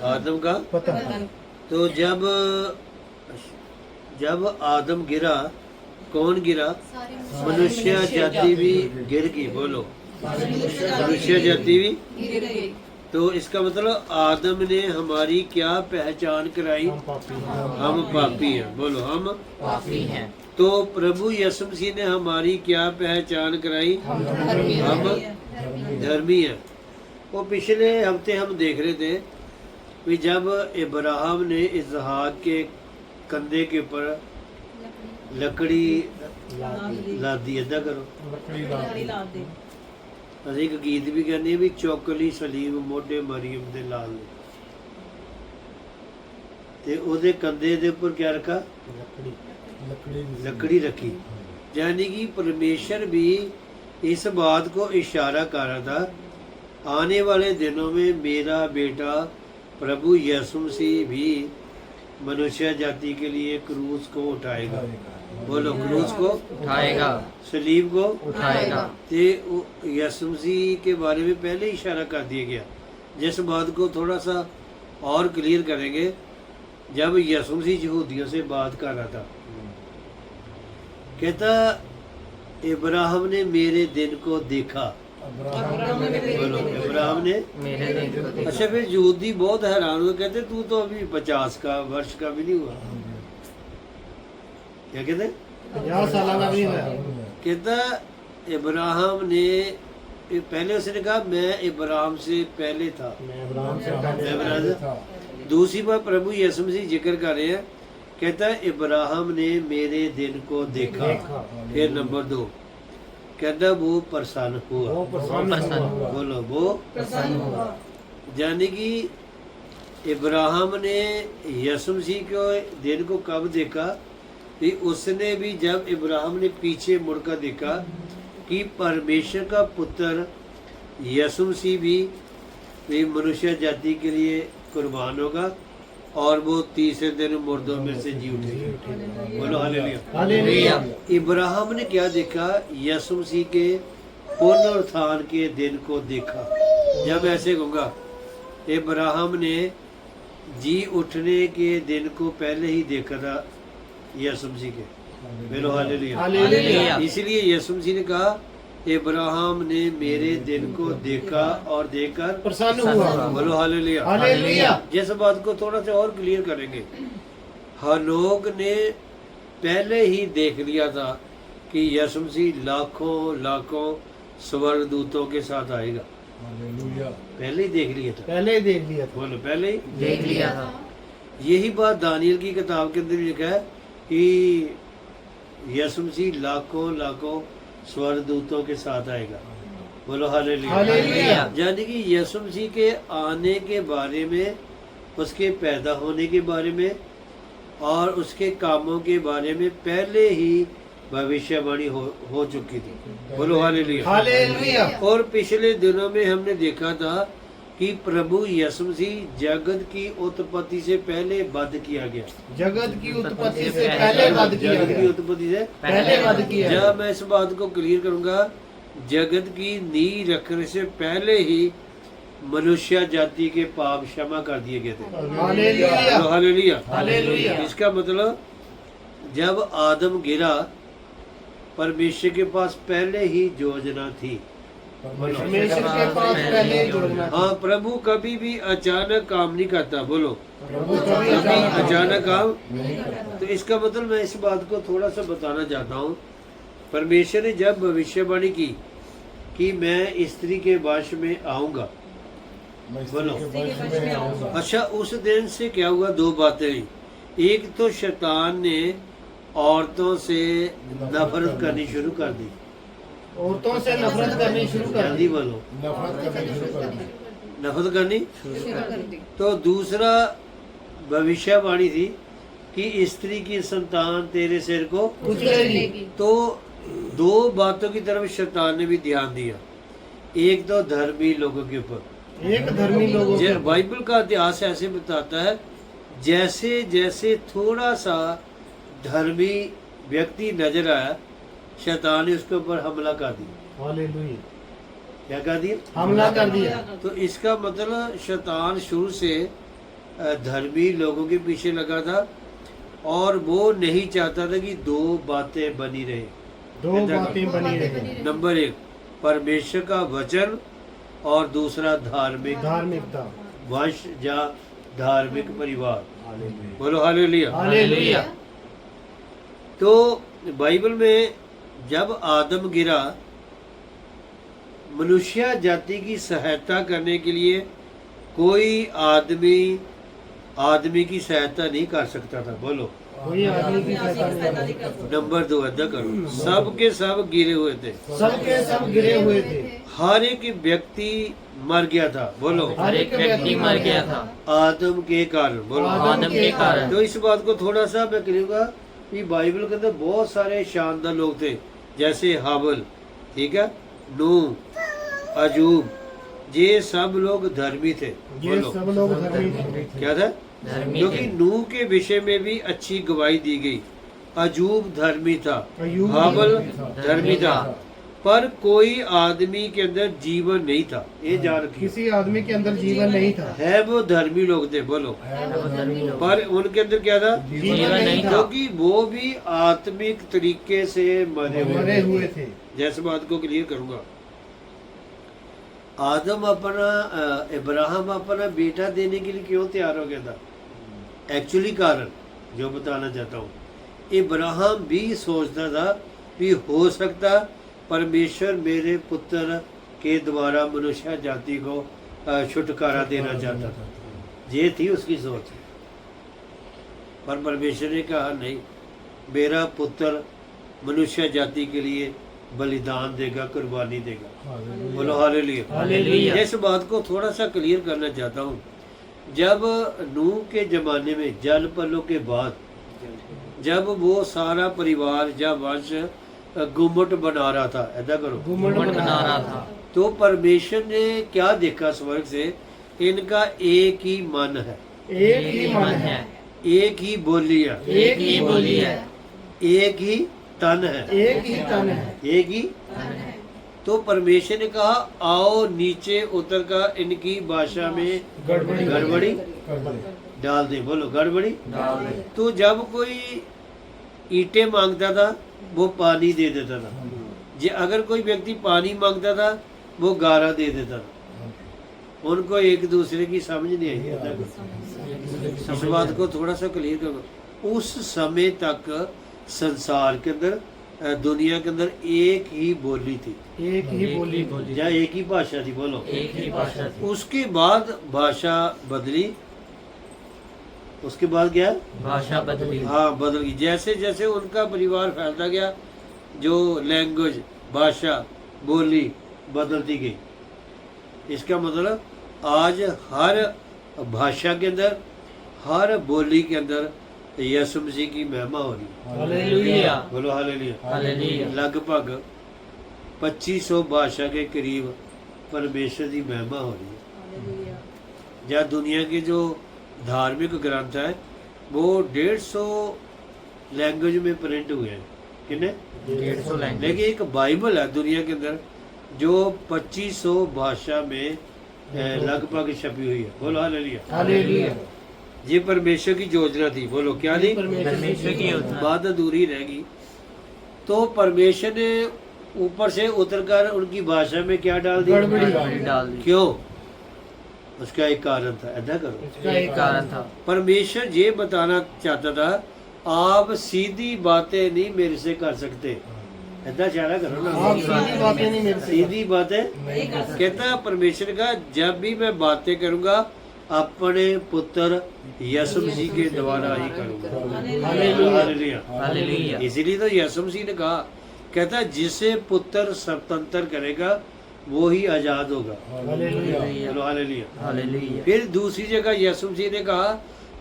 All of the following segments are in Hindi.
आदम का पतन। तो जब आदम गिरा, कौन गिरा? मनुष्य जाति भी गिर गई। बोलो, मनुष्य जाति भी। गिर गई। तो इसका मतलब आदम ने हमारी क्या पहचान कराई? हम पापी हैं। हम पापी हैं। बोलो, हम पापी हैं। तो प्रभु यीशु मसीह ने हमारी क्या पहचान कराई? हम धर्मी हम हैं। धर्मी हैं। वो पिछले हफ्ते हम देख रहे थे कि जब इब्राहिम ने इसहाक के कंधे के ऊपर लकड़ी ला दी, अदा करो। लकड़ी ला दी। ਅਸੀਂ ਇੱਕ ਗੀਤ ਵੀ ਕਹਿੰਦੇ ਆ ਵੀ ਚੌਕਲੀ ਸਲੀਮ ਮੋਢੇ ਮਰੀਮ ਦੇ ਲਾਲ ਨੇ, ਤੇ ਉਹਦੇ ਕੰਧੇ ਦੇ ਉੱਪਰ क्या रखा? लकड़ी रखी। यानी कि परमेश्वर भी इस बात को इशारा कर रहा था, आने वाले दिनों में मेरा बेटा प्रभु यीशु मसीह भी मनुष्य जाति के लिए क्रूस को उठाएगा। बोलो, क्रूस को उठाएगा। सलीब को उठाएगा। ते यीशु मसीह के बारे में पहले ही इशारा कर दिया गया, जिस बात को थोड़ा सा और क्लियर करेंगे। जब यीशु मसीह यहूदियों से बात कर रहा था, कहता इब्राहिम ने मेरे दिन को देखा। बोलो, इब्राहिम ने मेरे दिन को देखा। अच्छा, फिर यहूदी बहुत हैरान हुए, कहते तू तो अभी 50 का वर्ष का भी नहीं हुआ। क्या कहते? 50 साल का भी है। कहता इब्राहिम ने, पहले उसने कहा मैं इब्राहिम से पहले था। मैं इब्राहिम से मैं पहले था। दूसरी बार प्रभु यीशु मसीह जिक्र कर रहे हैं, कहता इब्राहिम ने मेरे दिन को देखा। फिर नंबर 2 कहता वो प्रसन्न हुआ। वो प्रसन्न हुआ। बोलो, वो प्रसन्न हुआ। यानी कि इब्राहिम ने यीशु मसीह के दिन को कब देखा? कि उसने भी जब इब्राहिम ने पीछे मुड़कर देखा कि परमेश्वर का पुत्र यीशु मसीह भी मनुष्य जाति के लिए कुर्बान होगा और वो तीसरे दिन मुर्दों में से जी उठेगा। बोलो हालेलुया। हालेलुया। इब्राहिम ने क्या देखा? यीशु मसीह के पुनरुत्थान के दिन को देखा। जब ऐसे कहूँगा, इब्राहिम ने जी उठने के दिन को पहले ही देखा था यीशु मसीह के। बोलो हालेलुया। हालेलुया। इसलिए यीशु मसीह ने कहा इब्राहिम ने मेरे दिन को देखा और देखकर प्रसन्न हुआ। बोलो हालेलुया। हालेलुया। जिस बात को थोड़ा सा और क्लियर करेंगे, हनोक ने पहले ही देख लिया था कि यीशु मसीह लाखों लाखों स्वर्गदूतों के साथ आएगा। हालेलुया। पहले ही देख लिया था। पहले ही देख लिया था। बोलो, पहले ही देख लिया था। यही बात दानियल की किताब के अंदर भी लिखा है कि यीशु मसीह लाखों लाखों स्वर्गदूतों के साथ आएगा। बोलो हालेलुया। हालेलुया। यानी कि यीशु मसीह के आने के बारे में, उसके पैदा होने के बारे में और उसके कामों के बारे में पहले ही भविष्यवाणी हो चुकी थी। बोलो हालेलुया। हालेलुया। और पिछले दिनों में हमने देखा था कि प्रभु यीशु मसीह जगत की उत्पत्ति से पहले वध किया गया। जगत की उत्पत्ति से पहले वध किया जगत की गया। उत्पत्ति से पहले वध किया गया। जब मैं इस बात को क्लियर करूंगा, जगत की नींव रखने से पहले ही मनुष्य जाति के पाप क्षमा कर दिए गए थे। हालेलुया। तो हालेलुया। हालेलुया। इसका मतलब जब आदम गिरा, परमेश्वर के पास पहले ही योजना थी। परमेश्वर के पास पहले ही योजना थी। हाँ, प्रभु कभी भी अचानक काम नहीं करता। बोलो, प्रभु कभी कभी अचानक काम। नहीं करता। तो इसका मतलब मैं इस बात को थोड़ा सा बताना चाहता हूँ। परमेश्वर ने जब भविष्यवाणी की कि मैं स्त्री के वश में आऊंगा, बोलो, अच्छा, उस दिन से क्या हुआ? 2 बातें हुई। एक तो शैतान ने औरतों से नफरत करनी शुरू कर दी। औरतों से नफरत करनी शुरू कर जल्दी दी। बोलो, नफरत करनी शुरू कर दी। नफरत करनी। शुरू कर दी। तो दूसरा भविष्यवाणी थी कि स्त्री की संतान तेरे सिर को कुचलेगी। तो 2 बातों की तरफ शैतान ने भी ध्यान दिया। एक तो धर्मी लोगों के ऊपर। एक धर्मी लोगों के। बाइबल का इतिहास ऐसे बताता है, जैसे जैसे थोड़ा सा धर्मी व्यक्ति नजर आया, शैतान ने उसके ऊपर हमला कर दिया। हालेलुया। क्या कर दिया? हमला कर दिया। तो इसका मतलब शैतान शुरू से धर्मी लोगों के पीछे लगा था और वो नहीं चाहता था कि दो बातें बनी रहे। दो बातें बनी रही। नंबर 1 परमेश्वर का वचन और दूसरा धार्मिक धार्मिकता। वंश या धार्मिक परिवार। बोलो हालेलुया। हालेलुया। तो बाइबल में जब आदम गिरा, मनुष्य जाति की सहायता करने के लिए कोई आदमी की सहायता नहीं कर सकता था। बोलो कोई आदमी की सहायता नहीं कर सकता। नंबर 2 अदा करो, सब के सब गिरे हुए थे, सबके सब गिरे हुए थे। हर एक व्यक्ति मर गया था। बोलो हर एक व्यक्ति मर गया था आदम के कारण। बोलो आदम के कारण। तो इस बात को थोड़ा सा मैं करूँगा कि बाइबल के अंदर बहुत सारे शानदार लोग थे, जैसे हाबल, ठीक है, नूह, अजूब, ये सब लोग धर्मी थे। ये बोलो सब लोग धर्मी थे। क्या था? धर्मी क्योंकि थे। नूह के विषय में भी अच्छी गवाही दी गई। अजूब धर्मी था, अय्यूब हाबल धर्मी धर्मी था, पर कोई आदमी के अंदर जीवन नहीं था। ये जान रखिए, किसी आदमी के अंदर जीवन नहीं था। है वो धर्मी लोग थे। बोलो वो धर्मी लोग। पर उनके अंदर क्या था? जीवन नहीं था। क्योंकि वो भी आत्मिक तरीके से मरे हुए थे। जैसे बात को क्लियर करूंगा, आदम अपना इब्राहिम अपना बेटा देने के लिए क्यों तैयार हो गया था? एक्चुअली कारण जो बताना चाहता हूँ, इब्राहिम भी सोचता था कि हो सकता परमेश्वर मेरे पुत्र के द्वारा मनुष्य जाति को छुटकारा देना चाहता था। ये थी उसकी सोच। पर परमेश्वर ने कहा नहीं, मेरा पुत्र मनुष्य जाति के लिए बलिदान देगा, कुर्बानी देगा। बोलो हालेलुया। हालेलुया। इस बात को थोड़ा सा क्लियर करना चाहता हूँ। जब नूह के जमाने में जल पलों के बाद जब वो सारा परिवार या वंश गुम्मट बना रहा था, ऐसा करो, गुम्मट बना रहा था, तो परमेश्वर ने क्या देखा स्वर्ग से? इनका एक ही मन है, एक ही मन है, एक ही बोली है, एक ही बोली है, एक ही तन है, एक ही तन है। एक ही। तो परमेश्वर ने कहा आओ नीचे उतर कर इनकी भाषा में गड़बड़ी डाल दे। बोलो गड़बड़ी। डाल दे। तो जब कोई ईंटें मांगता था वो पानी दे देता था, जे अगर कोई व्यक्ति पानी मांगता था वो गारा दे देता था। उनको एक दूसरे की समझ नहीं आई। इस बात को थोड़ा सा क्लियर करो। उस समय तक संसार के अंदर दुनिया के अंदर एक ही बोली थी, एक ही बोली। या एक ही भाषा थी। बोलो एक ही भाषा थी। उसके बाद भाषा बदली। उसके बाद क्या? भाषा बदली। हाँ बदल गई। जैसे जैसे उनका परिवार फैलता गया, जो लैंग्वेज, भाषा, बोली बदलती गई। इसका मतलब आज हर भाषा के अंदर, हर बोली के अंदर यीशु मसीह की महिमा हो रही है। हालेलुया। बोलो हालेलुया। हालेलुया। लगभग 2500 भाषा के करीब परमेश्वर की महिमा हो रही है। या दुनिया के जो धार्मिक ग्रंथ है वो 150 लैंग्वेज में प्रिंट हुए हैं। कितने? 150 लैंग्वेज। लेकिन एक बाइबल है दुनिया के अंदर जो 2500 भाषा में लगभग छपी हुई है। बोलो हालेलुया। हालेलुया। ये परमेश्वर की योजना थी। बोलो क्या थी? परमेश्वर की योजना। बात अधूरी रहेगी। तो परमेश्वर ने ऊपर से उतरकर उनकी भाषा में क्या डाल दिया? गड़बड़ी डाल दी। क्यों? उसका एक कारण था। ऐसा करो, इसका एक कारण था। परमेश्वर ये बताना चाहता था आप सीधी बातें नहीं मेरे से कर सकते। ऐसा चारा करो ना, आप सीधी बातें नहीं मेरे से सीधी बातें नहीं कर सकते। कहता परमेश्वर का, जब भी मैं बातें करूंगा अपने पुत्र यीशु मसीह के द्वारा ही करूंगा। हालेलुया। हालेलुया। इसीलिए तो यीशु मसीह ने कहा, कहता जिसे पुत्र स्वतंत्र करेगा वो ही आजाद होगा। हालेलुया। बोलो हालेलुया। हालेलुया। फिर दूसरी जगह यीशु मसीह ने कहा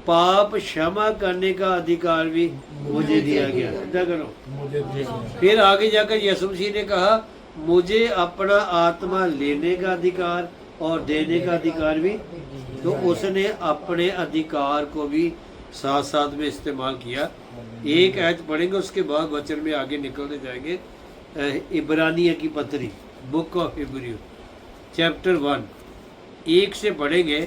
पाप क्षमा करने का अधिकार भी मुझे दिया गया। ऐसा करो। फिर आगे जाकर यीशु मसीह ने कहा मुझे अपना आत्मा लेने का अधिकार और देने का अधिकार भी। तो उसने अपने अधिकार को भी साथ साथ में इस्तेमाल किया। एक आयत पढ़ेंगे उसके बाद वचन में आगे निकलते जाएंगे। इब्रानिया की पत्री, बुक ऑफ इब्रियो, चैप्टर 1 1 से पढ़ेंगे।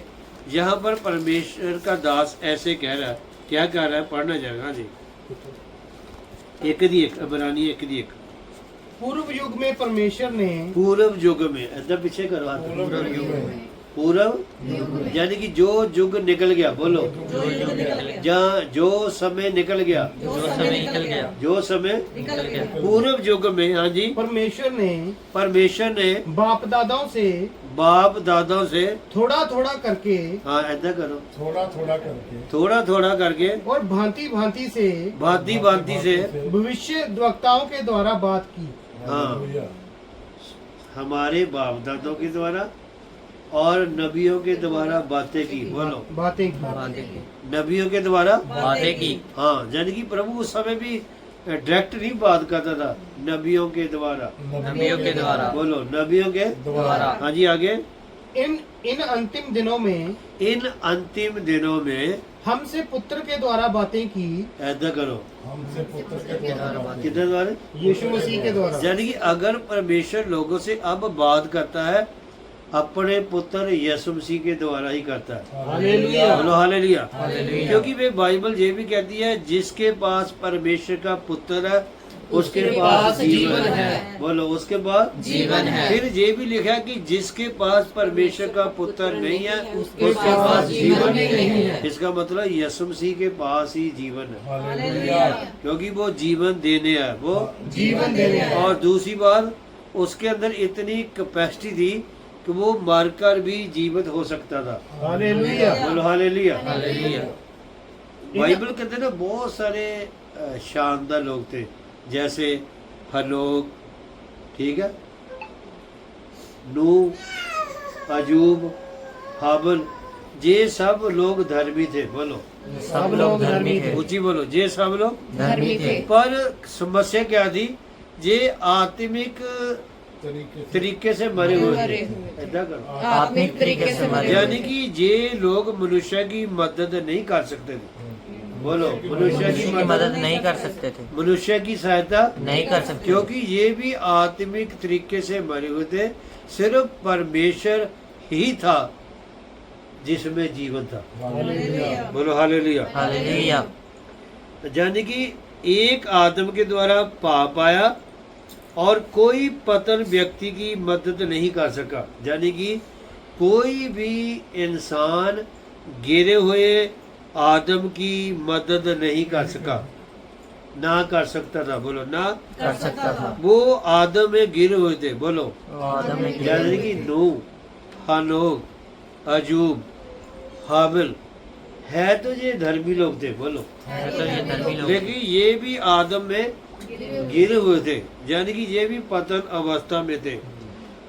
यहाँ पर परमेश्वर का दास ऐसे कह रहा है, क्या कह रहा है, पढ़ना जाएगा। हाँ जी, एक दी एक, इब्रानी एक दी एक। पूर्व युग में परमेश्वर ने पूर्व युग में, ऐसा पीछे करवा दो। पूर्व यानी कि जो युग निकल गया, बोलो, जो युग निकल गया, जहाँ जो समय निकल गया, जो समय निकल गया, जो समय निकल गया, पूर्व युग में, हाँ जी, परमेश्वर ने बाप दादाओं से बाप दादाओं से थोड़ा थोड़ा करके, हाँ ऐसा करो, थोड़ा थोड़ा करके थोड़ा थोड़ा करके और भांति भांति से भांति भांति से भविष्य वक्ताओं के द्वारा बात की। हाँ, हालेलुया। हमारे बाप दादों के द्वारा और नबियों के द्वारा बातें की, बोलो, बातें की। बातें की, नबियों के द्वारा, बातें की, हाँ, यानी कि प्रभु उस समय भी डायरेक्ट नहीं बात करता था, नबियों के द्वारा, नबियों के द्वारा, बोलो, नबियों के द्वारा, हाँ जी, आगे। इन अंतिम दिनों में इन अंतिम दिनों में हमसे पुत्र के द्वारा बातें की, ऐसा करो, हमसे पुत्र के द्वारा बातें कितने द्वारा, यीशु मसीह के द्वारा। यानी कि अगर परमेश्वर लोगों से अब बात करता है, अपने पुत्र यीशु मसीह के द्वारा ही करता है। हालेलुया। बोलो हालेलुया। हालेलुया। क्योंकि वे बाइबल ये भी कहती है, जिसके पास परमेश्वर का पुत्र है उसके पास जीवन है, बोलो, उसके पास जीवन है। फिर ये भी लिखा है कि जिसके पास परमेश्वर का पुत्र नहीं है उसके पास जीवन नहीं है। इसका मतलब यीशु मसीह के पास ही जीवन है, हालेलुया। क्योंकि वो जीवन देने है, वो जीवन देने आए। और दूसरी बात, उसके अंदर इतनी कैपेसिटी थी कि वो मारकर भी जीवित हो सकता था। हालेलुया। बोलो हालेलुया। हालेलुया। बाइबल के अंदर ना बहुत सारे शानदार लोग थे, जैसे हनोक, ठीक है, नूह, अजूब, हाबिल, ये सब लोग धर्मी थे, बोलो, सब लोग धर्मी थे, ऊंची बोलो, ये सब लोग धर्मी थे, पर समस्या क्या थी, ये आत्मिक तरीके से तरीके से मरे हुए थे। ऐसा करो, आत्मिक तरीके से मरे यानी कि ये लोग मनुष्य की मदद नहीं कर सकते थे, बोलो, मनुष्य की की मदद नहीं कर सकते थे, मनुष्य की सहायता, नहीं कर सकते, क्योंकि ये भी आत्मिक तरीके से मरे हुए थे। सिर्फ परमेश्वर ही था जिसमें जीवन था, हालेलुया। बोलो हालेलुया। हालेलुया। यानी कि एक आदम के द्वारा पाप आया और कोई पतन व्यक्ति की मदद नहीं कर सका, यानी कि कोई भी इंसान गिरे हुए आदम की मदद नहीं कर सका, ना कर सकता था, बोलो, ना कर सकता था। वो आदम में गिरे हुए थे, बोलो, आदम ने यानी कि नूह, हनोक, अजूब, हाबिल है तो ये धर्मी लोग थे, बोलो, है तो ये धर्मी लोग, लेकिन ये भी आदम में गिरे हुए थे, यानी कि ये भी पतन अवस्था में थे,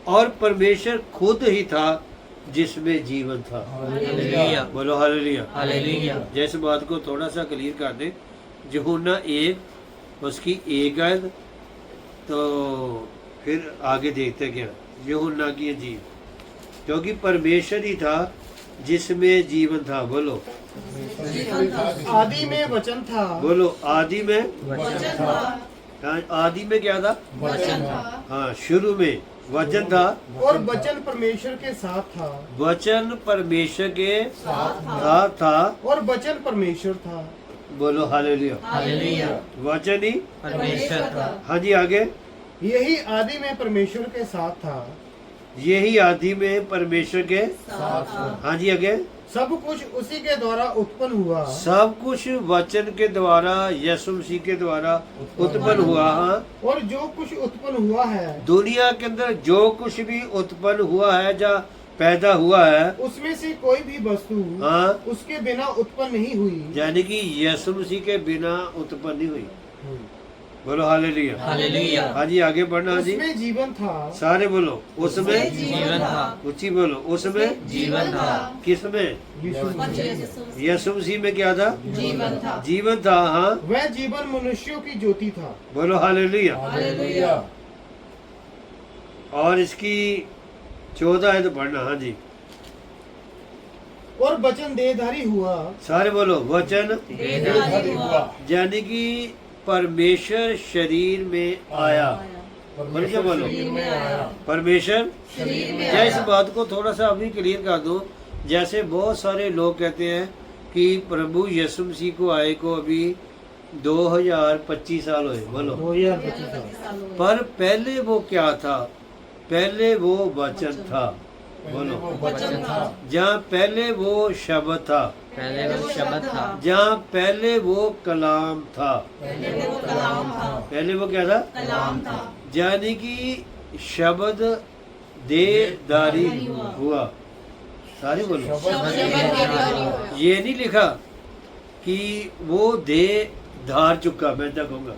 और परमेश्वर खुद ही था जिसमें जीवन था, हालेलुया। बोलो हालेलुया। हालेलुया। जैसे बात को थोड़ा सा क्लियर कर दें, यूहन्ना 1 उसकी 1 आयत, तो फिर आगे देखते क्या यूहन्ना की जी, क्योंकि परमेश्वर ही था जिसमें जीवन था, बोलो, आदि में वचन था, बोलो, आदि में, वचन था, हाँ, आदि में क्या था, वचन था, हाँ, शुरू में वचन था, और वचन परमेश्वर के साथ था, वचन परमेश्वर के साथ था, और वचन परमेश्वर था। बोलो हालेलुया। हालेलुया। वचन ही, परमेश्वर था, हाँ जी, आगे, यही आदि में परमेश्वर के साथ था, यही आदि में परमेश्वर के, हाँ जी, आगे, सब कुछ उसी के द्वारा उत्पन्न हुआ, सब कुछ वचन के द्वारा, यीशु मसीह के द्वारा उत्पन्न हुआ। हाँ, और जो कुछ उत्पन्न हुआ है दुनिया के अंदर जो कुछ भी उत्पन्न हुआ है या पैदा हुआ है, उसमें से कोई भी वस्तु हाँ, उसके बिना उत्पन्न नहीं हुई। यानी कि यीशु मसीह के बिना उत्पन्न नहीं हुई, बोलो हालेलुया। हालेलुया। हाँ जी, आगे बढ़ना, हाँ जी, उसमें जीवन था, सारे बोलो, उसमें, जीवन था, ऊंची बोलो, उसमें, जीवन था, किसमें, यीशु। यीशु मसीह में क्या था, जीवन था। जीवन था, हाँ, वह जीवन मनुष्यों की ज्योति था। बोलो हालेलुया। हालेलुया। और इसकी 14 है तो पढ़ना, हाँ जी, और वचन देहधारी हुआ, सारे बोलो, वचन, देहधारी हुआ, यानी कि परमेश्वर शरीर में आया, परमेश्वर बोलो, शरीर में आया, परमेश्वर, शरीर में क्या इस बात को थोड़ा सा अभी क्लियर कर दूं, जैसे बहुत सारे लोग कहते हैं कि प्रभु यीशु मसीह को आए को अभी 2025 साल हुए, बोलो। 2025 पर पहले वो क्या था? पहले वो वचन था, बोलो। वचन था, जहाँ पहले वो शब्द था, पहले वो शब्द था, जहाँ पहले वो कलाम था। पहले वो कलाम था, पहले वो क्या था? कलाम था। यानी कि शब्द देहधारी हुआ। सारी बोलो। शब्द ये नहीं लिखा कि वो देह धार चुका, मैं तो कहूँगा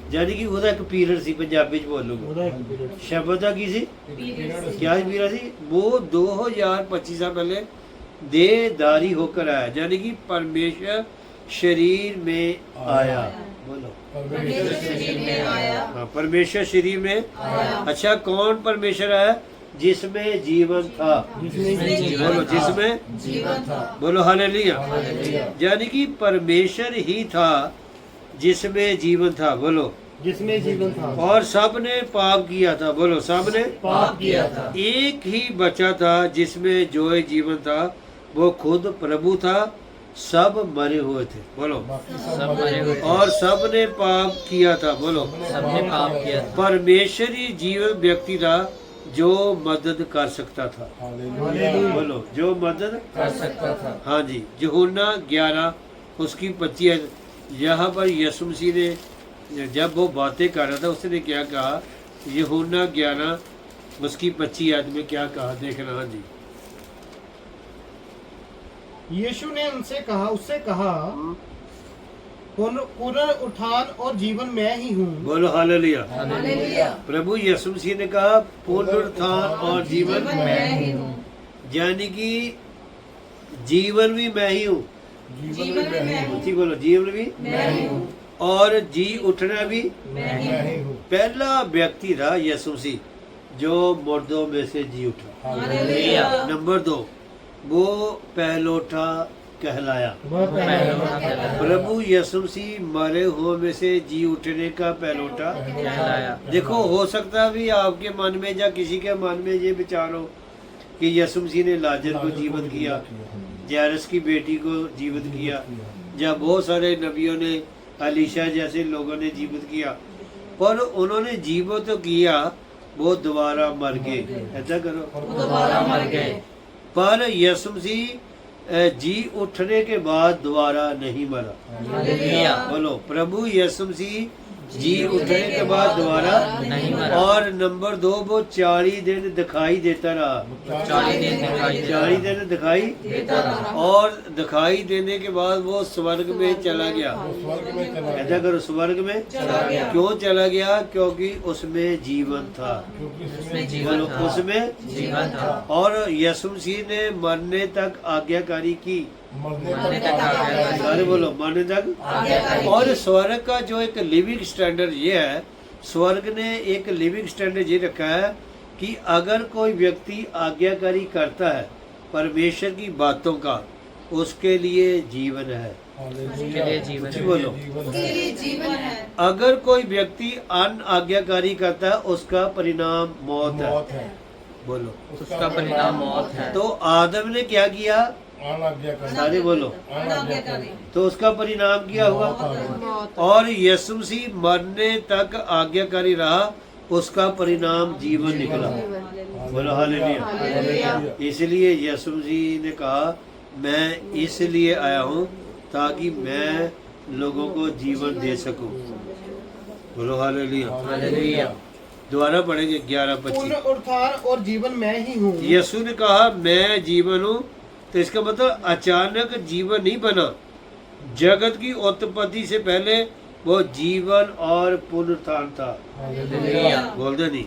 यानी कि ਉਹਦਾ ਇੱਕ ਪੀਰੀਅਡ ਸੀ, ਪੰਜਾਬੀ ਚ ਬੋਲੂਗਾ। ਉਹਦਾ ਇੱਕ ਪੀਰੀਅਡ शब्द का की सी? पीरियड क्या पीरियड सी? वो 2025 साल पहले देहधारी होकर आया, यानी कि परमेश्वर शरीर में आया, बोलो। परमेश्वर शरीर में आया। हाँ, परमेश्वर शरीर में आया। अच्छा, कौन परमेश्वर आया? जिसमें जीवन था, बोलो। जिसमें जीवन था। बोलो हालेलुया। हालेलुया। यानी कि परमेश्वर ही था जिसमें जीवन था, बोलो। जिसमें जीवन था और सब ने पाप किया था, बोलो। सब ने पाप किया था, एक ही बचा था जिसमें जो जीवन था, वो खुद प्रभु था। सब मरे हुए थे, बोलो। बाकी सब सब मरे हुए थे। और सब ने पाप किया था, बोलो। सबने पाप किया था। परमेश्वरी जीवन व्यक्ति था जो मदद कर सकता था, हालेलुया बोलो। जो मदद कर सकता था। हाँ जी। यूहन्ना 11 उसकी 25 यहाँ पर यीशु मसीह ने जब वो बातें कर रहा था, उसने क्या कहा? यूहन्ना 11 उसकी 25 आदमी क्या कहा, देखना। हाँ जी। यीशु ने उससे कहा पुनरुत्थान और जीवन मैं ही हूँ। बोलो हालेलुया। हालेलुया। प्रभु यीशु मसीह ने कहा पुनरुत्थान और जीवन, मैं ही हूँ। यानी कि जीवन भी मैं ही हूँ। जीवन भी मैं हूँ। ठीक, बोलो। जीवन भी मैं ही हूँ। और जी उठना भी। मैं ही मैं हूँ। ही हूँ। पहला व्यक्ति था यीशु मसीह जो मुर्दों में से जी उठा। हालेलुया। नंबर 2, वो पहलोठा कहलाया। वह पहला प्रभु यीशु मसीह मरे हुए में से जी उठने का पहलोठा कहलाया। देखो, हो सकता है भी आपके मन में या किसी के मन में ये विचार हो कि यीशु मसीह ने लाजर को जीवित किया, जैरस की बेटी को जीवित किया, या बहुत सारे नबियों ने, अलीशा जैसे लोगों ने जीवित किया, पर उन्होंने जीवित तो किया, वो दोबारा मर गए। ऐसा करो। वो दोबारा मर गए। पर यीशु मसीह जी उठने के बाद दोबारा नहीं मरा, हालेलुया। बोलो। प्रभु यीशु मसीह जी उठने के बाद दोबारा नहीं मरा। और नंबर 2, वो 40 दिन दिखाई देता रहा। 40 दिन दिखाई दे 40 दिन दिखाई देता रहा। और दिखाई देने के बाद वो स्वर्ग में चला गया। स्वर्ग में चला ऐसा गया, करो, स्वर्ग में चला गया। क्यों चला गया? क्योंकि उसमें जीवन था, क्योंकि उसमें उसमें जीवन बोलो। था। उसमें जीवन था। और यीशु मसीह ने मरने तक आज्ञाकारी की। मरने तक आ गया। सारे बोलो, मरने तक। आज्ञाकारी की। और स्वर्ग का जो एक लिविंग स्टैंडर्ड ये है, स्वर्ग ने एक लिविंग स्टैंडर्ड ये रखा है कि अगर कोई व्यक्ति आज्ञाकारी करता है परमेश्वर की बातों का, उसके लिए जीवन है। उसके लिए जीवन जी बोलो। उसके लिए जीवन है। अगर कोई व्यक्ति अन आज्ञाकारी करता है, उसका परिणाम मौत है, मौत है, बोलो। उसका परिणाम मौत है। तो आदम ने क्या किया? अनाज्ञाकारी, सारे बोलो। अनाज्ञाकारी। तो उसका परिणाम क्या हुआ? और यीशु मसीह मरने तक आज्ञाकारी रहा, उसका परिणाम जीवन निकला, बोलो हालेलुया। हालेलुया। इसलिए यीशु मसीह ने कहा, मैं इसलिए आया हूँ ताकि मैं लोगों को जीवन दे सकूं, बोलो हालेलुया। हालेलुया। दोबारा पढ़ेंगे 11:25। पुनरुत्थान और जीवन मैं ही हूँ। यीशु ने कहा मैं जीवन हूँ, तो इसका मतलब अचानक जीवन नहीं बना। जगत की उत्पत्ति से पहले वो जीवन और पुनरुत्थान था। हालेलुया। बोल दे नहीं,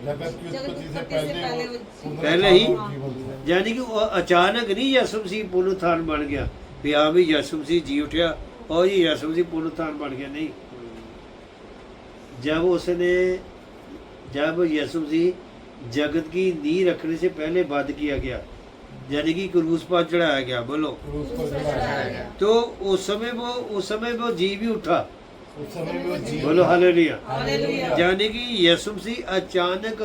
जगत की उत्पत्ति से पहले वो पहले ही जीवन था। यानी कि वो अचानक नहीं यीशु मसीह पुनरुत्थान बन गया, फिर हाँ भी यीशु मसीह जी उठा और ये यीशु मसीह पुनरुत्थान बन गया, नहीं। जब यीशु मसीह जगत की नींव रखने से पहले वध किया गया, यानी कि क्रूस पर चढ़ाया गया, बोलो। क्रूस पर चढ़ाया गया। तो उस समय वो जी भी उठा, उस समय वो जीवन, बोलो हालेलुया। हालेलुया। यानी कि यीशु मसीह अचानक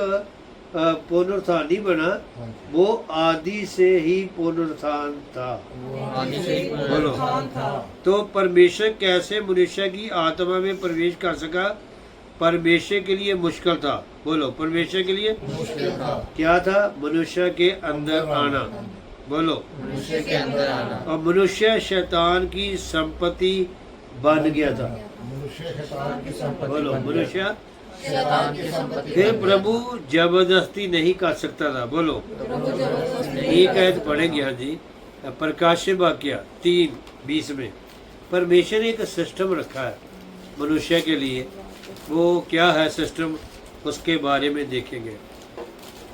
पुनरुत्थान नहीं बना, हाँ जी। वो आदि से ही पुनरुत्थान था। आदि से ही बोलो। पुनरुत्थान था। तो परमेश्वर कैसे मनुष्य की आत्मा में प्रवेश कर सका? परमेश्वर के लिए मुश्किल था। बोलो, परमेश्वर के लिए मुश्किल था। क्या था? मनुष्य के अंदर आना। बोलो। मनुष्य के अंदर आना। और मनुष्य शैतान की संपत्ति बन गया था। मनुष्य शैतान की संपत्ति बोलो, बन गया। मनुष्य शैतान की संपत्ति। फिर प्रभु जबरदस्ती नहीं कर सकता था। बोलो, प्रभु जबरदस्ती एक आयत पढ़ेंगे। हाँ जी, प्रकाश वाक्य 3:20 में परमेश्वर ने एक सिस्टम रखा है मनुष्य के लिए। वो क्या है सिस्टम, उसके बारे में देखेंगे।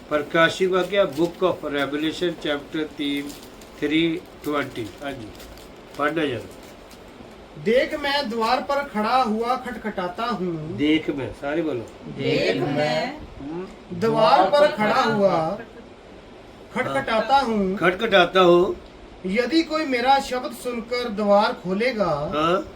प्रकाशी वाक्य बुक ऑफ रेवलेशन चैप्टर 3:3-20। हाँ जी, पढ़ना जरा। देख मैं द्वार पर खड़ा हुआ खटखटाता हूँ। देख में सारे बोलो। देख मैं द्वार पर खड़ा हुआ खटखटाता हूँ। खटखटाता हूँ। यदि कोई मेरा शब्द सुनकर द्वार खोलेगा हाँ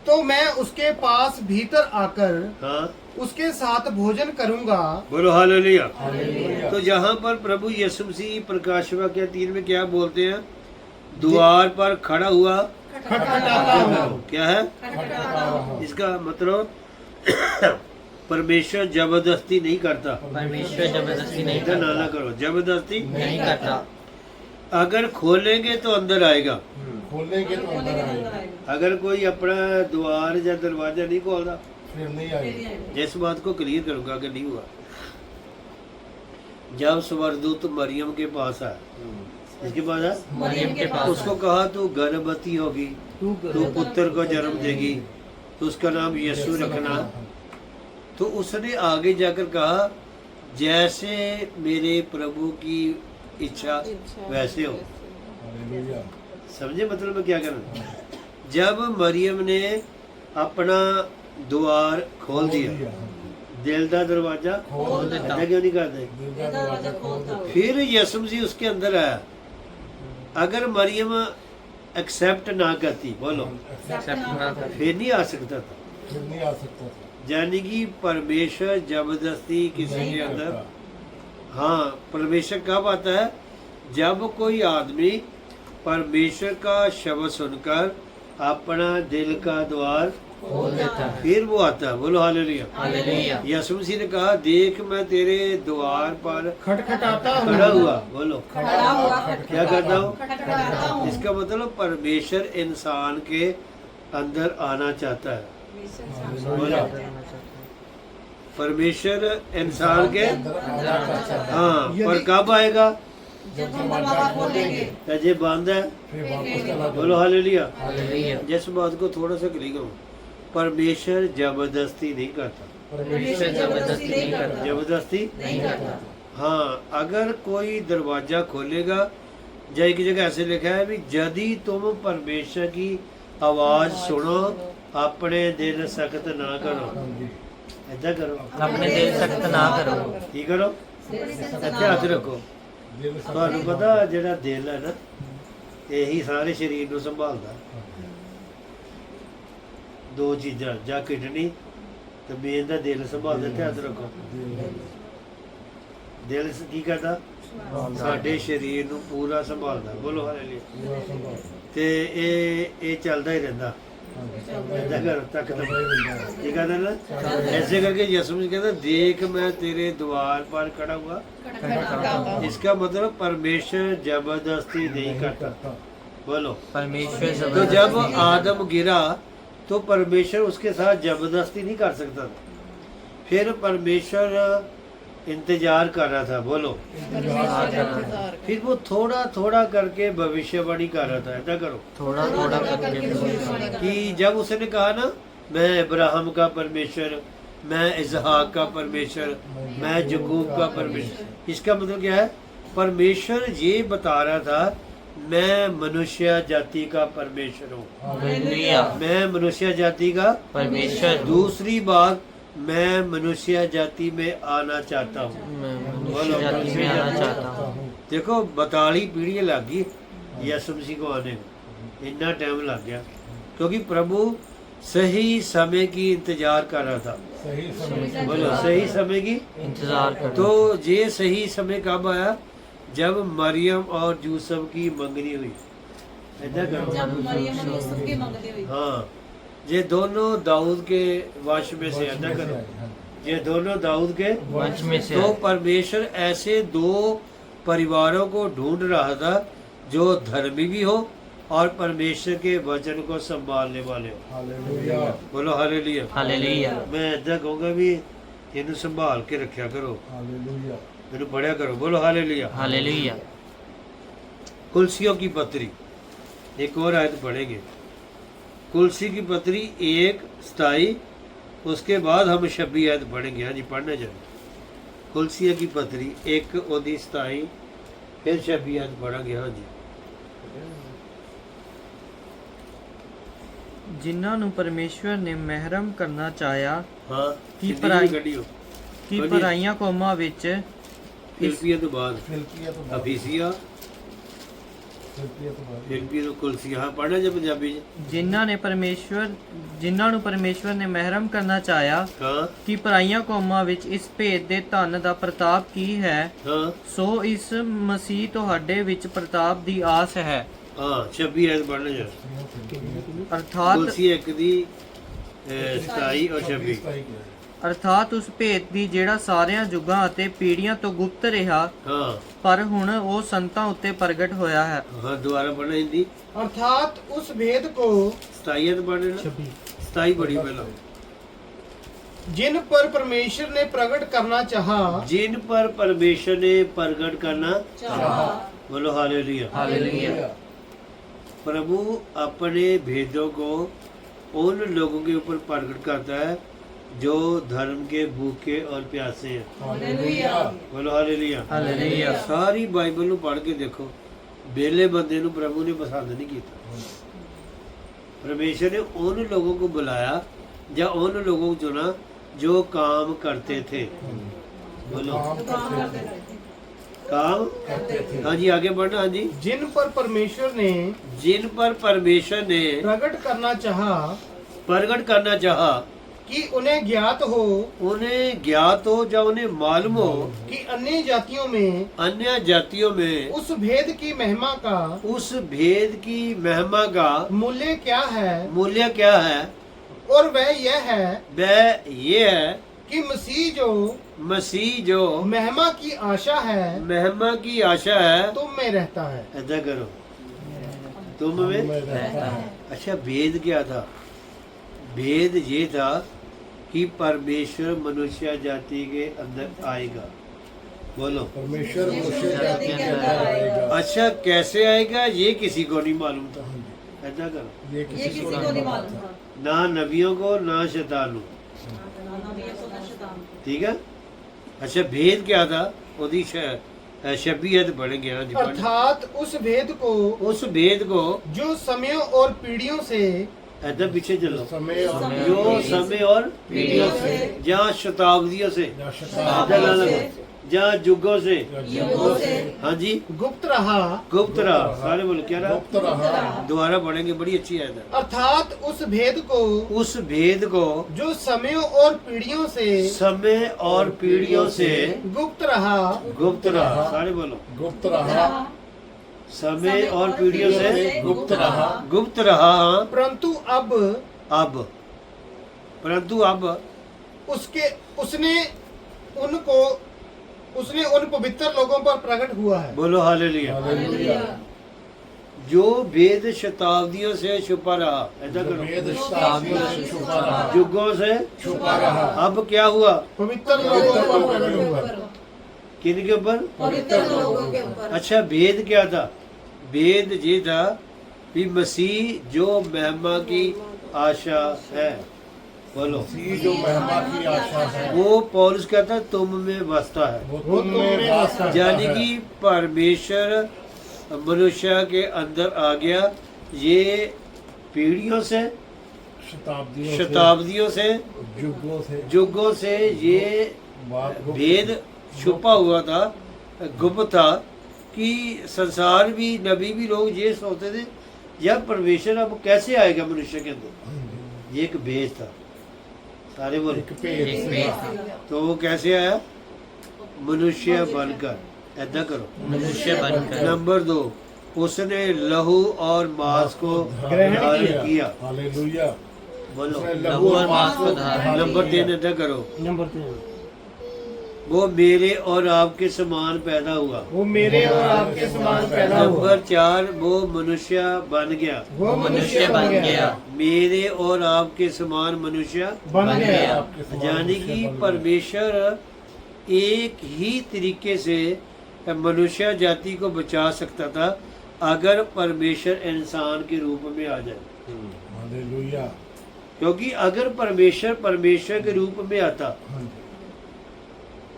तो मैं उसके पास भीतर आकर हाँ, उसके साथ भोजन करूंगा। बोलो हालेलुया। हालेलुया। तो जहाँ पर प्रभु यीशु मसीह प्रकाश वाक्य 3 में क्या बोलते हैं? द्वार पर खड़ा हुआ खटखटाता हूँ। क्या है खटखटाता हूँ। इसका मतलब? परमेश्वर जबरदस्ती नहीं करता। परमेश्वर जबरदस्ती नहीं इधर नाना करता। करो, जबरदस्ती नहीं करता। अगर खोलेंगे तो अंदर आएगा। खोलेंगे तो अंदर आएगा, अगर कोई अपना द्वार या दरवाजा नहीं खोलता, फिर नहीं आएगा। जिस बात को क्लियर करूंगा अगर नहीं हुआ। जब स्वर्गदूत मरियम के पास आया, इसके पास आया, मरियम के पास उसको कहा तू गर्भवती होगी, तू पुत्र को जन्म देगी, तो उसका नाम यीशु रखना। तो उसने आगे जाकर कहा जैसे मेरे प्रभु की इच्छा वैसे हो। हालेलुया। समझे मतलब मैं क्या करना? जब मरियम ने अपना द्वार खोल दिया, दिल का दरवाजा खोल देता। ऐसा क्यों नहीं करते? दिल का दरवाजा खोल दो। फिर यीशु मसीह उसके अंदर आया। अगर मरियम एक्सेप्ट ना करती, बोलो, एक्सेप्ट ना कर। फिर नहीं आ सकता था। फिर नहीं आ सकता था। यानी कि परमेश्वर जबरदस्ती किसी नहीं के अंदर। करता। हाँ, परमेश्वर कब आता है? जब कोई आदमी परमेश्वर का शब्द सुनकर अपना दिल का द्वार खोल देता है। फिर वो आता है। बोलो हालेलुया। हालेलुया। यीशु मसीह ने कहा देख मैं तेरे द्वार पर खटखटाता खड़ा हूँ। हुआ। बोलो, खड़ा हुआ क्या करता हूँ? खटखटाता हूँ। इसका मतलब परमेश्वर इंसान के अंदर आना चाहता है। हालेलुया। परमेश्वर इंसान के अंदर आना चाहता है। हाँ, पर यदि- कब आएगा? जब हम दरवाजा खोलेंगे। तजे बंद है। फिर वापस चला जाएगा। बोलो हालेलुया। हालेलुया। जिस बात को थोड़ा सा क्लियर करो, परमेश्वर जबरदस्ती नहीं करता। परमेश्वर जबरदस्ती नहीं करता। जबरदस्ती नहीं करता। हाँ, अगर कोई दरवाजा खोलेगा, जय की जगह ऐसे लिखा है भी यदि तुम परमेश्वर की आवाज सुनो अपने दिल सख्त ना करो। हाँ जी। ऐसा करो, अपने दिल सख्त ना करो। की करो, ਇੱਥੇ ਹੱਥ ਰੱਖੋ। दिल से- ਤੁਹਾਨੂੰ ਪਤਾ ਜਿਹੜਾ ਦਿਲ ਹੈ ਨਾ, ਇਹੀ ਸਾਰੇ ਸਰੀਰ ਨੂੰ ਸੰਭਾਲਦਾ। ਦੋ ਚੀਜ਼ਾਂ, ਜਾਂ ਕਿਡਨੀ ਤੇ ਮੇਨ ਦਾ ਦਿਲ ਸੰਭਾਲਦਾ। ਇੱਥੇ ਹੱਥ ਰੱਖੋ। ਦਿਲ ਕੀ ਕਰਦਾ? ਸਾਡੇ ਸਰੀਰ ਨੂੰ ਪੂਰਾ ਸੰਭਾਲਦਾ। ਬੋਲੋ ਹਾਲੇਲੂਇਆ। पूरा संभाल। ਤੇ ਇਹ ਚੱਲਦਾ ਹੀ ਰਹਿੰਦਾ। हाँ जी, चल ਏਦਾਂ रहा ਕਰ ਤੱਕ है। ਤੱਕ चल रहा है। ਕੀ ਕਹਿੰਦਾ ਨਾ? ऐसे करके यीशु मसीह कहता देख मैं तेरे द्वार पर खड़ा हुआ। इसका मतलब परमेश्वर जबरदस्ती नहीं करता। बोलो, परमेश्वर तो जब जबरदस्ती आदम गिरा तो परमेश्वर उसके साथ जबरदस्ती नहीं कर सकता था। फिर परमेश्वर इंतजार कर रहा था। बोलो, फिर वो थोड़ा थोड़ा करके भविष्यवाणी कर रहा था। ऐसा करो थोड़ा थोड़ा करके कि जब उसने कहा ना मैं इब्राहिम का परमेश्वर, मैं इसहाक का परमेश्वर, मैं यकूब का परमेश्वर, इसका मतलब क्या है? परमेश्वर ये बता रहा था मैं मनुष्य जाति का परमेश्वर हूँ। हालेलुया। मैं मनुष्य जाति का। परमेश्वर दूसरी बात, मैं मनुष्य जाति में आना चाहता हूँ। मैं मनुष्य जाति में आना चाहता हूँ। देखो 42 पीढ़ियाँ लग गई यीशु मसीह को आने में, इतना टाइम लग गया क्योंकि प्रभु सही समय की इंतजार कर रहा था। सही समय बोलो सही समय की। इंतजार कर तो ये सही समय कब आया? जब मरियम और यूसुफ की मंगनी हुई। ऐसा करो। जब मरियम और यूसुफ की मंगनी हुई। हाँ, ये दोनों दाऊद के वंश में से। ऐसा करो, ये दोनों दाऊद के वंश में से तो है। परमेश्वर ऐसे दो परिवारों को ढूंढ रहा था जो धर्मी भी हो और परमेश्वर के वचन को संभालने वाले हो। हालेलुया। बोलो हालेलुया। हालेलुया। मैं ऐसा कहूँगा भी इन्हें संभाल के रखा करो, हालेलुया। इन्हें पढ़िया करो। बोलो हालेलुया। हालेलुया। कुलसियों की पत्री, एक और आयत पढ़ेंगे। कुलसी की पत्री 1:27, उसके बाद हम 26 आयत पढ़ेंगे। हाँ जी, पढ़ने जाए। कुलसिया की पत्री 1:27, फिर 26 आयत पढ़ेंगे। हाँ जी। ਜਿਨ੍ਹਾਂ ਨੂੰ ਪਰਮੇਸ਼ਵਰ ਨੇ ਮਹਿਰਮ ਕਰਨਾ ਚਾਹਿਆ हाँ, की हिंदी पढ़ाई- भी कढ़ियो। ਕਿ ਹਾਂਜੀ। ਪਰਾਈਆਂ ਕੌਮਾਂ ਵਿੱਚ फिलिपिया तो बाद फिलिपिया तो बात- अफीसिया, फिलिपिया तो बात- फिलिपिया तो कुलसिया। हाँ, पढ़ना जो पंजाबी च। ਜਿਨ੍ਹਾਂ ਨੂੰ ਪਰਮੇਸ਼ਵਰ ਨੇ ਮਹਿਰਮ ਕਰਨਾ ਚਾਹਿਆ हाँ ਕਿ ਪਰਾਈਆਂ ਕੌਮਾਂ ਵਿੱਚ ਇਸ ਭੇਦ ਦੇ ਧਨ ਦਾ ਪ੍ਰਤਾਪ ਕੀ ਹੈ, हाँ ਸੋ ਇਸ ਮਸੀਹ ਤੁਹਾਡੇ ਵਿੱਚ ਪ੍ਰਤਾਪ ਦੀ ਆਸ ਹੈ। हाँ, 26 आयत पढ़ने जाए। ਅਰਥਾਤ कुलसिया एक दी 27 और 26। ਅਰਥਾਤ ਉਸ ਭੇਦ ਦੀ ਜਿਹੜਾ ਸਾਰਿਆਂ ਯੁੱਗਾਂ ਅਤੇ ਪੀੜ੍ਹੀਆਂ ਤੋਂ ਗੁਪਤ ਰਿਹਾ, हाँ ਪਰ ਹੁਣ ਉਹ ਸੰਤਾਂ ਉੱਤੇ ਪ੍ਰਗਟ ਹੋਇਆ ਹੈ। हाँ, दोबारा पढ़ना हिंदी। अर्थात उस भेद को 27 आयत पढ़ लेना। 27 पढ़ी पहला। जिन पर परमेश्वर ने प्रकट करना चाहा, जिन पर परमेश्वर ने प्रकट करना चाहा। बोलो हालेलुया। हालेलुया। प्रभु अपने भेदों को उन लोगों के ऊपर प्रकट करता है जो धर्म के भूखे और प्यासे हैं। हालेलुया। बोलो हालेलुया। ਹਾਲੇਲੂਇਆ। सारी बाइबल ਨੂੰ पढ़ के देखो, बेले बंदे ਨੂੰ प्रभु ने पसंद नहीं किया। परमेश्वर ने उन लोगों को बुलाया या उन लोगों को चुना जो काम करते थे। बोलो तो काम करते थे। काम। हाँ जी, आगे बढ़ना। हाँ जी। जिन पर परमेश्वर ने जिन पर परमेश्वर ने प्रकट करना चाहा प्रकट करना चाहा कि उन्हें ज्ञात हो उन्हें ज्ञात हो या उन्हें मालूम हो कि अन्य जातियों में अन्य जातियों में उस भेद की महिमा का उस भेद की महिमा का मूल्य क्या है, मूल्य क्या है। और वह यह है वह ये है कि मसीह जो महिमा की आशा है महिमा की आशा है तुम में रहता है। ऐसा करो, तुम में। रहता है। अच्छा, भेद क्या था? भेद ये था कि परमेश्वर मनुष्य जाति के अंदर आएगा। बोलो। परमेश्वर ये मनुष्य मनुष्य जाति जाति के के अंदर अंदर आएगा। अच्छा, कैसे आएगा ये किसी को नहीं मालूम था। ऐसा करो, ये ये किसी किसी को को नहीं नहीं मालूम था। ना नबियों को ना शैतान को। ना नबियों को, ना शैतान को। ठीक है। अच्छा, भेद क्या था? ओदी 26 पढ़ेंगे। हाँ जी, पढ़ें। अर्थात उस भेद को उस भेद को जो समयों और पीढ़ियों से ऐसा पीछे चलो, समय और जो समय और पीढ़ियों से, जहाँ शताब्दियों से, शताब्दियों से, जहाँ युगों से। युगों से हाँ जी, गुप्त रहा। गुप्त रहा। सारे बोलो क्या रहा? गुप्त रहा। दोबारा पढ़ेंगे, बड़ी अच्छी आयत है। अर्थात उस भेद को उस भेद को जो समयों और पीढ़ियों से समय और पीढ़ियों से गुप्त रहा, गुप्त रहा। सारे बोलो, गुप्त रहा। समय और पीढ़ियों से गुप्त रहा। गुप्त रहा। हाँ, परंतु अब उसने उन पवित्र लोगों पर प्रकट हुआ है। बोलो हालेलुया। हालेलुया। जो भेद शताब्दियों से छुपा रहा। ऐसा करो, वेद शताब्दियों से छुपा रहा। युगों से छुपा रहा। अब क्या हुआ? पवित्र लोगों पर प्रकट हुआ। किन के ऊपर? पवित्र लोगों के ऊपर। अच्छा, भेद क्या था? भेद ये था कि मसीह जो महिमा की आशा है। बोलो, मसीह जो महिमा की आशा है वो पौलुस कहता है तुम में बसता है। वो तुम में वास करता यानी है। कि परमेश्वर मनुष्य के अंदर आ गया। ये पीढ़ियों से, शताब्दियों से, युगों से ये भेद छुपा हुआ था, गुप्त था, कि संसार भी, नबी भी लोग ये सोचते थे जब परमेश्वर अब कैसे आएगा मनुष्य के अंदर। ये एक भेद था। सारे बोले एक भेद एक से भेद तो वो कैसे आया? मनुष्य बनकर। ऐसा करो। मनुष्य बनकर नंबर 2, उसने लहू और मांस को ग्रहण धारण किया। किया। हालेलुया। बोलो। उसने लहू और मांस को धारण नंबर 3 ऐसा करो। नंबर 3, वो मेरे और आपके समान पैदा हुआ। वो मेरे और आपके समान पैदा हुआ। नंबर 4, वो मनुष्य बन गया। वो मनुष्य बन गया। मेरे और आपके समान मनुष्य बन गया। आपके समान यानी मनुष्य कि बन गए। परमेश्वर एक ही तरीके से मनुष्य जाति को बचा सकता था अगर परमेश्वर इंसान के रूप में आ जाए। हालेलुया। क्योंकि अगर परमेश्वर के रूप में आता हाँ जी।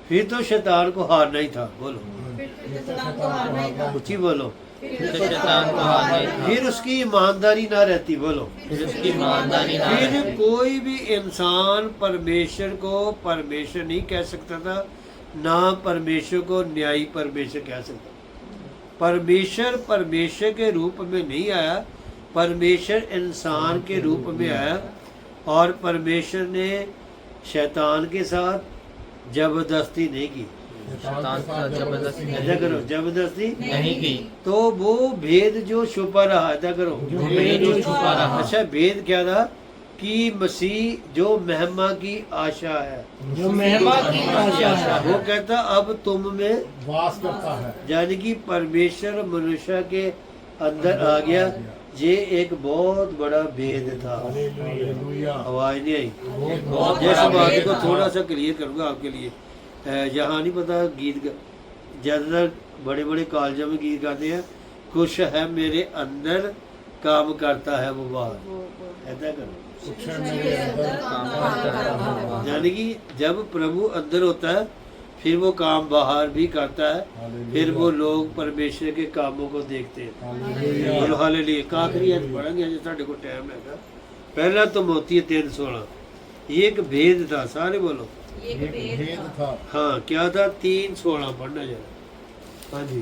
फिर तो शैतान को हारना ही था। बोलो फिर तो शैतान को हारना ही था। ऊंची बोलो। फिर तो शैतान को हारना ही था। फिर उसकी ईमानदारी ना रहती। बोलो फिर उसकी ईमानदारी ना फिर रहती। कोई भी इंसान परमेश्वर को परमेश्वर नहीं कह सकता था, ना परमेश्वर को न्यायी परमेश्वर कह सकता। परमेश्वर के रूप में नहीं आया, परमेश्वर इंसान के रूप में आया। और परमेश्वर ने शैतान के साथ जबरदस्ती नहीं की। शैतान के साथ जबरदस्ती ऐसा करो, जबरदस्ती नहीं की। तो वो भेद जो छुपा रहा, ऐसा करो। जो भेद जो छुपा रहा। अच्छा, भेद क्या था? कि मसीह जो महिमा की आशा है, जो महिमा की आशा है, वो कहता अब तुम में, वास करता है। यानी कि परमेश्वर मनुष्य के अंदर आ गया। ये एक बहुत बड़ा भेद था। हालेलुया। आवाज नहीं आई। बहुत जिस बड़ा बात भेद को था। थोड़ा सा क्लियर करूंगा आपके लिए। यहाँ नहीं पता गीत ज़्यादातर बड़े बड़े कॉलेजों में गीत गाते हैं, खुश है मेरे अंदर काम करता है वो बाहर। ऐसा करो। कुछ है मेरे अंदर काम करता है। यानी कि जब प्रभु अंदर होता है फिर वो काम बाहर भी करता है, फिर वो लोग परमेश्वर के कामों को देखते हैं। हालेलुया। बोलो हालेलुया। काखरी आज पढ़ेंगे अजे साढ़े को टाइम है। पहला तो मोती 3:16, ये एक भेद था। सारे बोलो। एक एक भेद भेद था। था। हाँ, क्या था? 3:16 पढ़ना जरा। हाँ जी,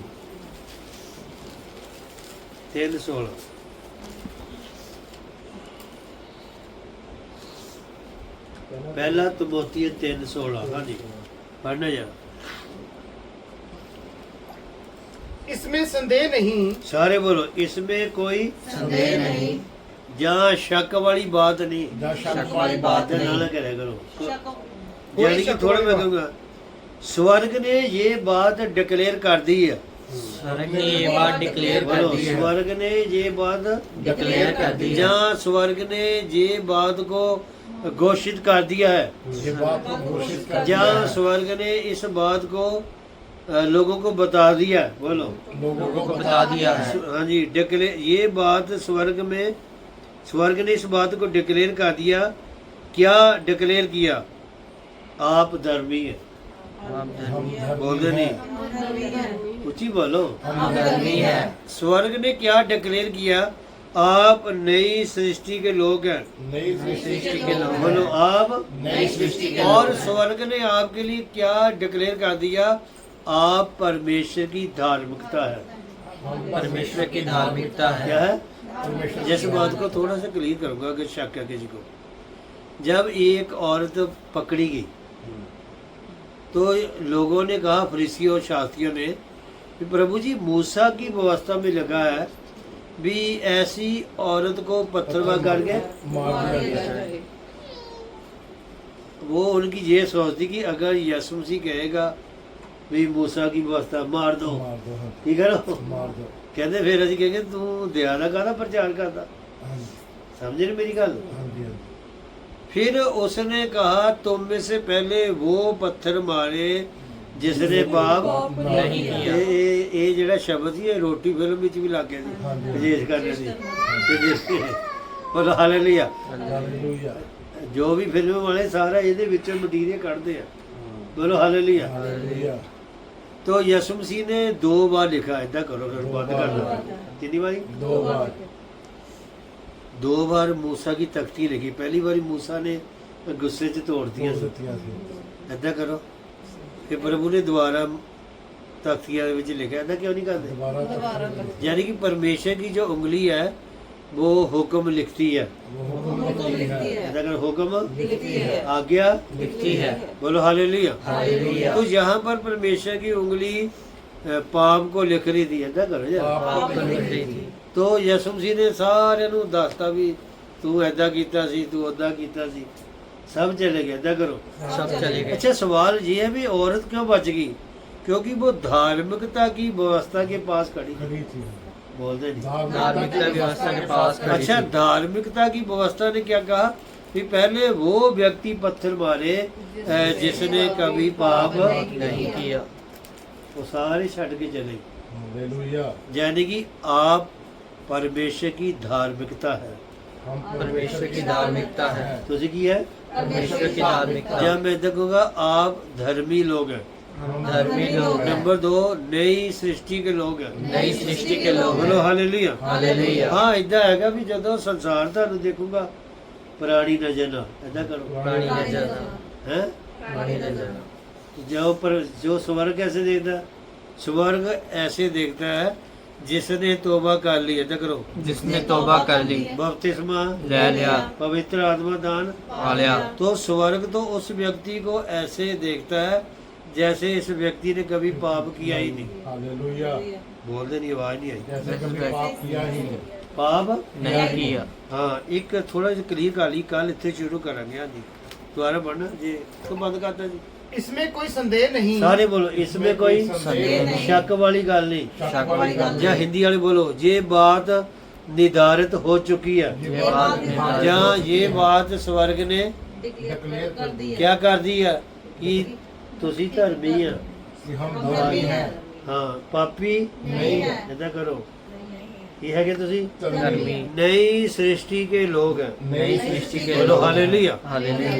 3:16। पहला तो मोती 3:16। हाँ जी, पढ़ना जरा। इसमें संदेह नहीं, सारे बोलो। इसमें कोई संदेह नहीं। जहाँ शक वाली बात नहीं, जहाँ शक वाली बात ना नहीं। ना करे करो। शक यानी कि थोड़ा मैं कहूँगा, स्वर्ग ने ये बात डिक्लेयर कर दी है। स्वर्ग ने ये बात डिक्लेयर कर बोलो, दी है। स्वर्ग ने ये बात, डिक्लेयर कर दी है। जहाँ स्वर्ग ने ये बात को घोषित कर दिया है, ये बात को घोषित कर दिया जहाँ है। स्वर्ग ने इस बात को लोगों को बता दिया है। बोलो लोगों को बता दिया है। हाँ जी, डिक्लेयर ये बात स्वर्ग ने इस बात को डिक्लेयर कर दिया। क्या डिक्लेयर किया? आप धर्मी है। हम हम धर्मी बोलते धर्मी नहीं, हैं। ऊंची बोलो। हम धर्मी है। स्वर्ग ने क्या डिक्लेयर किया? आप नई सृष्टि के लोग हैं। नई सृष्टि के लोग बोलो आप। नई सृष्टि के और स्वर्ग ने आपके लिए क्या डिक्लेयर कर दिया? आप परमेश्वर की धार्मिकता है। हम परमेश्वर की धार्मिकता क्या है। है? परमेश्वर जिस बात को थोड़ा सा क्लियर करूंगा अगर शक है किसी को। जब एक औरत पकड़ी गई तो लोगों ने कहा, फरीसियों और शास्त्रियों ने, कि प्रभु जी मूसा की व्यवस्था में लगा है भी ऐसी औरत को पत्थर मार करके। मार दिया जाए। वो उनकी ये सोचती कि अगर यीशु मसीह कहेगा भी मूसा की व्यवस्था मार दो, मार दो। हाँ, ठीक है ना? मार दो। कहते फिर ਅਸੀਂ कहेंगे तू दया ਦਾ ਕਾਹਦਾ ਪ੍ਰਚਾਰ ਕਰਦਾ। हाँ जी, समझे ना मेरी गल? हाँ जी, हाँ जी। फिर उसने कहा, तुम में से पहले वो पत्थर मारे जिसने पाप नहीं किया। ਇਹ ਜਿਹੜਾ ਸ਼ਬਦ ਸੀ ਇਹ ਰੋਟੀ ਫਿਲਮ ਵਿੱਚ ਵੀ ਲੱਗ ਗਿਆ ਹਾਂਜੀ। ਸੀ ਵਿਜੇਸ਼ ਕਰਨ ਦੀ। ਪਰ ਹਾਲੇਲੂਇਆ, हालेलुया। ਜੋ ਵੀ ਫਿਲਮ ਵਾਲੇ ਸਾਰਾ ਇਹਦੇ ਵਿੱਚੋਂ ਮਟੀਰੀਅਲ ਕੱਢਦੇ ਆ। बोलो हालेलुया। हालेलुया। तो यीशु मसीह ने 2 बार लिखा, ऐसा करो फिर बंद कर दो। कितनी बारी? 2 बार। 2 बार मूसा की तख्ती लिखी। पहली बारी मूसा ने गुस्से च तोड़ दिया, ਦਿੱਤੀਆਂ ਸੀ। ऐसा करो। फिर प्रभु ने दोबारा तख्तियां विच लिखा, ऐसा क्यों नहीं करते? ਦੁਬਾਰਾ दोबारा यानी कि परमेश्वर की जो उंगली है वो हुक्म लिखती है। वो हुक्म लिखती है। अगर हुक्म लिखती है। आज्ञा लिखती है। बोलो हालेलुया। हालेलुया। तो यहाँ पर परमेश्वर की उंगली पाप को लिख रही थी। ऐसा करो यार। पाप को लिख रही थी। तो यसु मसीह ने साਰਿਆਂ ਨੂੰ ਦੱਸਤਾ ਵੀ ਤੂੰ ਐਦਾਂ ਕੀਤਾ ਸੀ, ਤੂੰ ਉਦਾਂ ਕੀਤਾ ਸੀ, सब चले गए। ऐसा करो। सब चले गए। अच्छा, सवाल ये है भी औरत क्यों बच गई? क्योंकि वो धार्मिकता की व्यवस्था के पास खड़ी। खड़ी थी। बोलते नहीं। धार्मिकता व्यवस्था के पास खड़ी अच्छा, थी। धार्मिकता की व्यवस्था ने क्या कहा कि पहले वो व्यक्ति पत्थर मारे जिसने कभी पाप नहीं किया। वो सारे छड़ के चले। हालेलुया। यानी कि आप परमेश्वर की धार्मिकता है। हम परमेश्वर की धार्मिकता है। तुझे की है? परमेश्वर की धार्मिकता। जब मैं देखूंगा आप धर्मी लोग हैं। हम धर्मी लोग हैं। नंबर 2, नई सृष्टि के लोग हैं। नई सृष्टि के लोग बोलो हैं। हालेलुया। हालेलुया। हाँ, इदा हैगा भी ਜਦੋਂ ਸੰਸਾਰ ਤੁਹਾਨੂੰ ਦੇਖੂਗਾ ਪੁਰਾਣੀ ਨਜ਼ਰ ਨਾਲ। ऐसा करो। पुरानी नजर ना। हैं? पुरानी नजर ना। जो स्वर्ग ऐसे देखता है, स्वर्ग ऐसे देखता है जिसने तौबा कर ली। ऐसा करो। जिसने तौबा कर ली, बपतिस्मा ले लिया, पवित्र आत्मा दान। पा लिया। तो स्वर्ग तो उस व्यक्ति को ऐसे देखता है जैसे इस व्यक्ति ने कभी पाप किया ही नहीं। हालेलुया। बोलते नहीं, आवाज नहीं आई। जैसे कभी पाप किया ही नहीं। पाप नहीं किया। हाँ, एक थोड़ा जिहा क्लियर कर ली। कल इतने शुरू करांगे। हाँ जी, दोबारा पढ़ना जी। तो बंद करता जी। इसमें कोई संदेह नहीं। सारे बोलो, इसमें कोई संदेह नहीं। शक वाली गल नहीं। शक वाली गल या हिंदी वाले बोलो, ये बात निर्धारित हो चुकी है। ये बात निर्धारित या हो चुकी ये है। बात स्वर्ग ने डिक्लेयर कर दिया। क्या कर दी है कि तुसी धर्मी है। कि हम धर्मी हैं। हाँ, पापी नहीं है। ऐसा करो। ये है कि तुसी धर्मी। नई सृष्टि के लोग हैं। नई सृष्टि के बोलो लोग हैं। हालेलुया। हालेलुया।